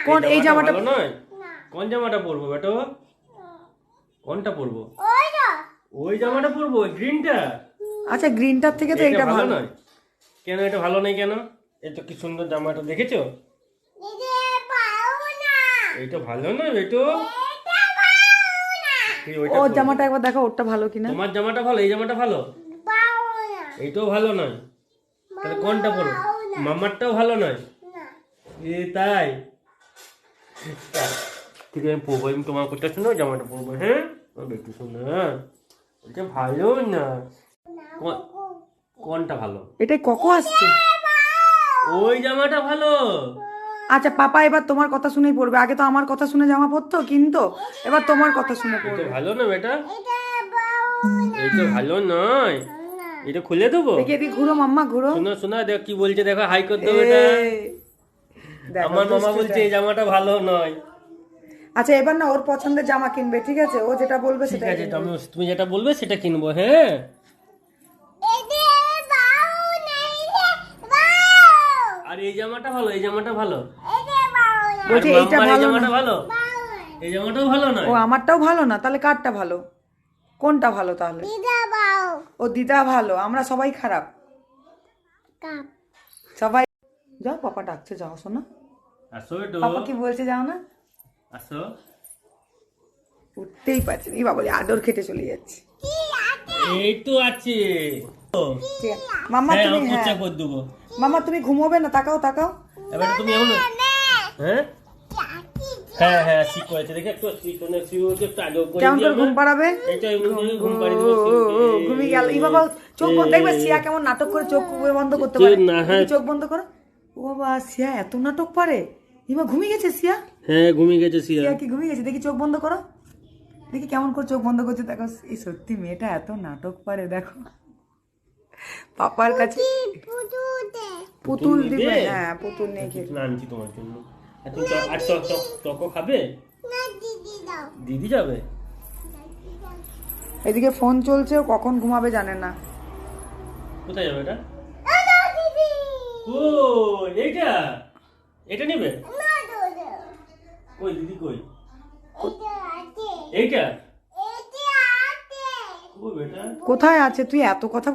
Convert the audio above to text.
কোন এই জামাটা ভালো নয়? কোন জামাটা পরবো বেটো? কোনটা পরবো? ওই জামাটা পরবো, ওই গ্রিনটা। আচ্ছা, গ্রিনটার থেকে তো এইটা ভালো নয়। কেন এটা ভালো নয় কেন? এই তো কি সুন্দর জামাটা, দেখেছো? এইটা ভালো নয় বেটো। ও জামাটা একবার দেখো, ওরটা ভালো কিনা। তোমার জামাটা ভালো, এই জামাটা ভালো? এইটাও ভালো নয়, তাহলে কোনটা পরো? মামারটাও ভালো নয়। এ তাই? ঠিক আছে, আমি পরবো, আমি তোমার কথা শুনে জামাটা পরবো। হ্যাঁ একটু শোনো, এটা ভালো না। কোনটা ভালো? এটাই কোকো আসছে। ওই জামাটা ভালো। আচ্ছা পাপা এবার তোমার কথা শুনেই পড়বে, আগে তো আমার কথা শুনে জামা পরতো কিন্তু এবার তোমার কথা শুনে পড়বে। এটা ভালো না বেটা, এটা ভালো নয়, এটা খুলে দেবো। দেখি এদিকে ঘুরো মাম্মা, ঘুরো। শোনো শোনো, দেখ কি বলছে, দেখো হাই করে দেবো। এটা আমার মামা বলছে এই জামাটা ভালো নয়। আচ্ছা এবার না ওর পছন্দের জামা কিনবে, ঠিক আছে? ও যেটা বলবে ঠিক সেটা আছে, তুমি যেটা বলবে সেটা কিনবো। হ্যাঁ আর এই জামাটা ভালো, এই জামাটা ভালো। বলছে এইটা এই ভালো জামাটা না। ভালো, এই জামাটাও ভালো নয়। ও আমারটাও ভালো না, তাহলে কারটা ভালো? কোনটা ভালো তাহলে? ও দিদা ভালো, আমরা সবাই খারাপ। সবাই যাও, পাপা ডাকছে, যাও শোনা। আসো একটু, পাপা কি বলছে যাও না। আসো। উঠতেই পারছে না, এই বাবা আদর খেটে চলে যাচ্ছে। এই তো আছে। ঠিক আছে মাম্মা, হ্যাঁ, তুমি আমি হ্যাঁ পোচ্ছা করে দেবো। মাম্মা তুমি ঘুমোবে না? তাকাও তাকাও। এবার তুমি এমন, হ্যাঁ হ্যাঁ হ্যাঁ শিখো আছে, দেখে একটু শিখো না, শিখো একটু আদর করে কেমন দিই করে আমরা। ঘুম পাড়াবে? এটা এমনি ঘুম পাড়িয়ে দেবো। ঘুমিয়ে গেল এই বাবা। চোখ বন্ধ, দেখবে সিয়া কেমন নাটক করে চোখ বন্ধ করতে পারে। চোখ বন্ধ করো। ও বাবা, সিয়া এত নাটক পারে। ইমা ঘুমিয়ে গেছে সিয়া। হ্যাঁ ঘুমিয়ে গেছে সিয়া। সিয়া কি ঘুমিয়ে গেছে? দেখি চোখ বন্ধ করো, দেখি কেমন করে চোখ বন্ধ করছে। দেখো এই সত্যি মেয়েটা এত নাটক পারে। দেখো পাপার কাছে পুতুল দিবে। হ্যাঁ পুতুল নিয়ে খেয়ে আনছি তোমার জন্য। আর চকো খাবে? দিদি যাবে। এদিকে ফোন চলছে, ও কখন ঘুমাবে জানে না। কোথায় যাবে এটা? ও এইটা, এটা নেবে? কই দিদি কই? এইটা ও বেটা কোথায় আছে? তুই এত কথা